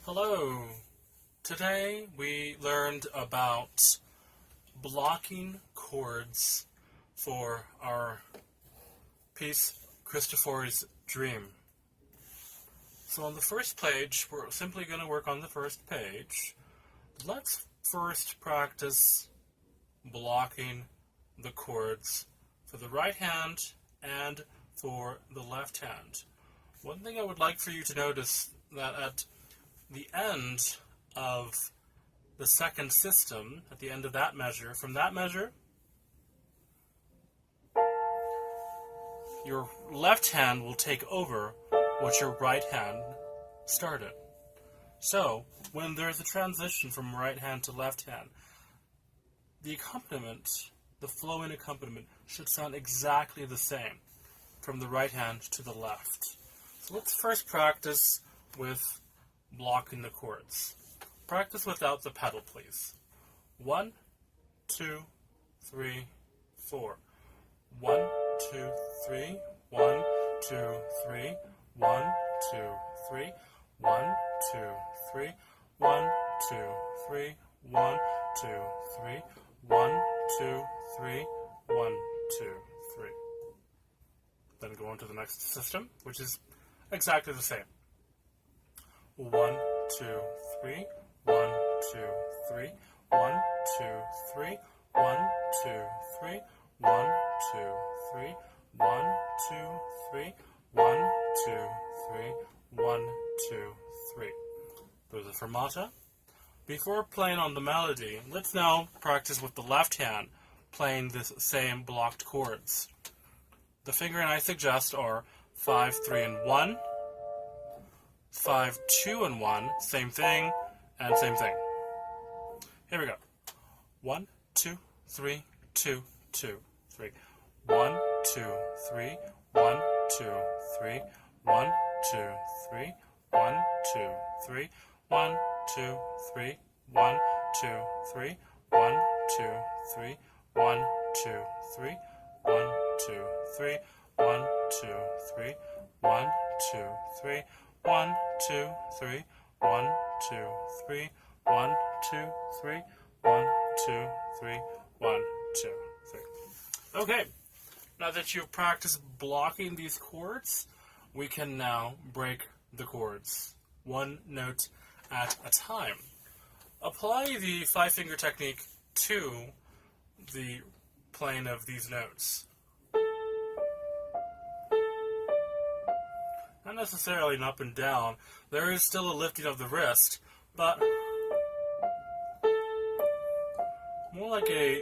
Hello. Today we learned about blocking chords for our piece Cristofori's Dream. So on the first page, we're simply going to work on the first page. Let's first practice blocking the chords for the right hand and for the left hand. One thing I would like for you to notice that at the end of the second system, at the end of that measure, from that measure, your left hand will take over what your right hand started. So, when there's a transition from right hand to left hand, the accompaniment, the flowing accompaniment, should sound exactly the same from the right hand to the left. So let's first practice with blocking the chords. Practice without the pedal, please. 1, 2, 3, 4. 1, 2, 3. 1, 2, 3. 1, 2, 3. 1, 2, 3. 1, 2, 3. 1, 2, 3. 1, 2, 3. 1, 2, 3. Then go on to the next system, which is exactly the same. 1, 2, 3, 1, 2, 3, 1, 2, 3, 1, 2, 3, 1, 2, 3, 1, 2, 3, 1, 2, 3, 1, 2, 3. There's a fermata. Before playing on the melody, let's now practice with the left hand playing the same blocked chords. The fingering I suggest are 5, 3, and 1. 5, 2, and 1, same thing, and same thing. Here we go. 1, 2, 3, 2, 2, 3. 1, 2, 3, 1, 2, 3, 1, 2, 3, 1, 2, 3, 1, 2, 3, 1, 2, 3, 1, 2, 3, 1, 2, 3, 1, 2, 3, 1, 2, 3, 1, 2, 3, 1, 2, 3, 1, 2, 3, 1, 2, 3, 1, 2, 3, 1, 2, 3. Okay, now that you've practiced blocking these chords, we can now break the chords, one note at a time. Apply the five-finger technique to the playing of these notes. Not necessarily an up and down. There is still a lifting of the wrist, but more like a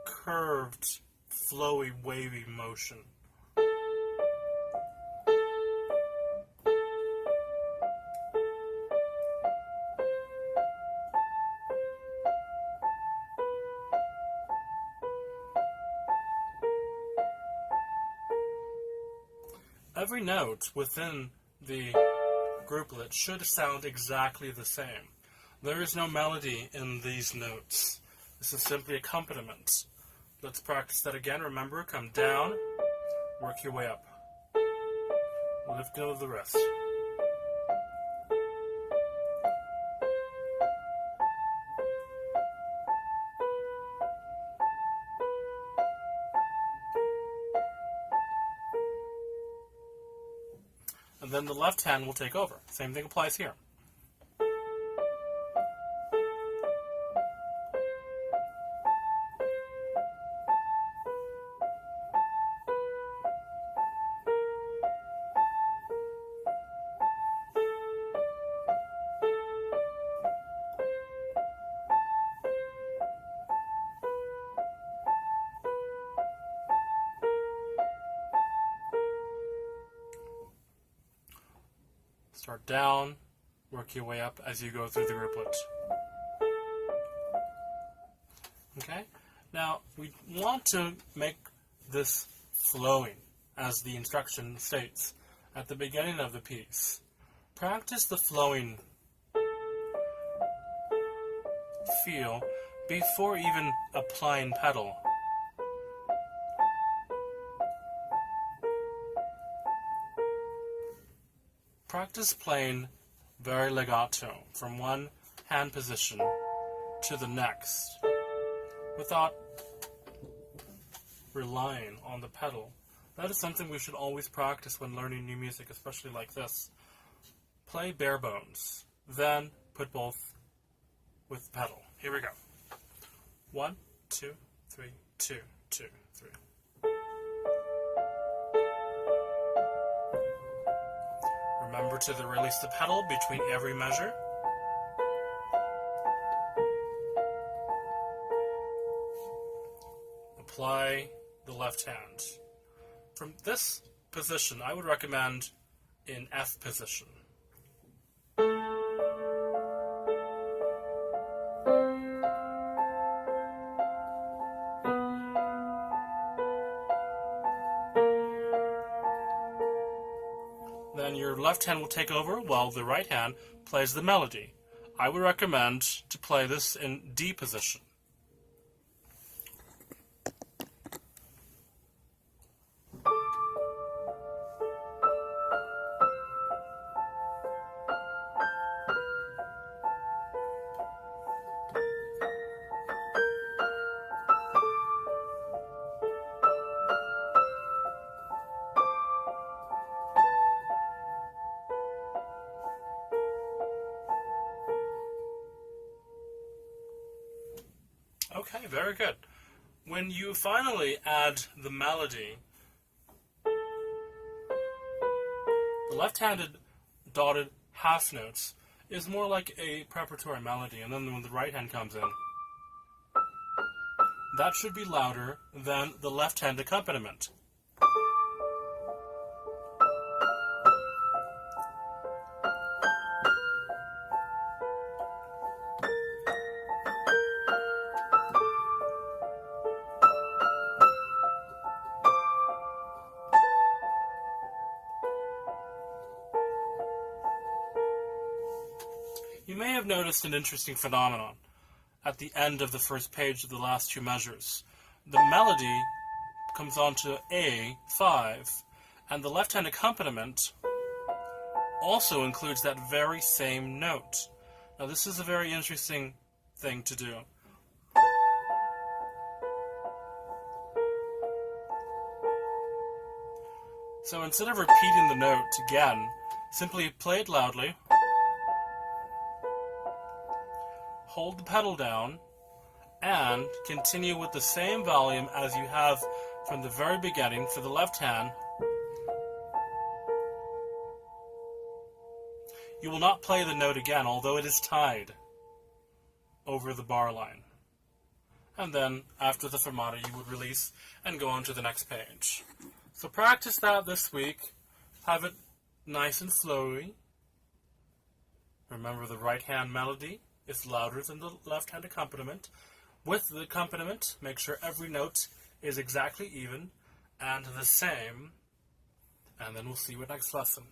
curved, flowy, wavy motion. Every note within the grouplet should sound exactly the same. There is no melody in these notes. This is simply accompaniment. Let's practice that again. Remember, come down, work your way up. Lift of the wrist. And then the left hand will take over. Same thing applies here. Start down, work your way up as you go through the grouplet. Okay? Now, we want to make this flowing, as the instruction states at the beginning of the piece. Practice the flowing feel before even applying pedal. Practice playing very legato, from one hand position to the next, without relying on the pedal. That is something we should always practice when learning new music, especially like this. Play bare bones, then put both with the pedal. Here we go. 1, 2, 3, 2, 2, 3. Remember to release the pedal between every measure. Apply the left hand. From this position, I would recommend in F position. Then your left hand will take over while the right hand plays the melody. I would recommend to play this in D position. Okay, very good. When you finally add the melody, the left-handed dotted half notes is more like a preparatory melody, and then when the right hand comes in, that should be louder than the left-hand accompaniment. You may have noticed an interesting phenomenon at the end of the first page of the last two measures. The melody comes on to A5, and the left-hand accompaniment also includes that very same note. Now, this is a very interesting thing to do. So instead of repeating the note again, simply play it loudly, hold the pedal down, and continue with the same volume as you have from the very beginning for the left hand. You will not play the note again, although it is tied over the bar line. And then, after the fermata, you would release and go on to the next page. So practice that this week. Have it nice and flowy. Remember the right hand melody is louder than the left-hand accompaniment. With the accompaniment, make sure every note is exactly even and the same. And then we'll see you next lesson.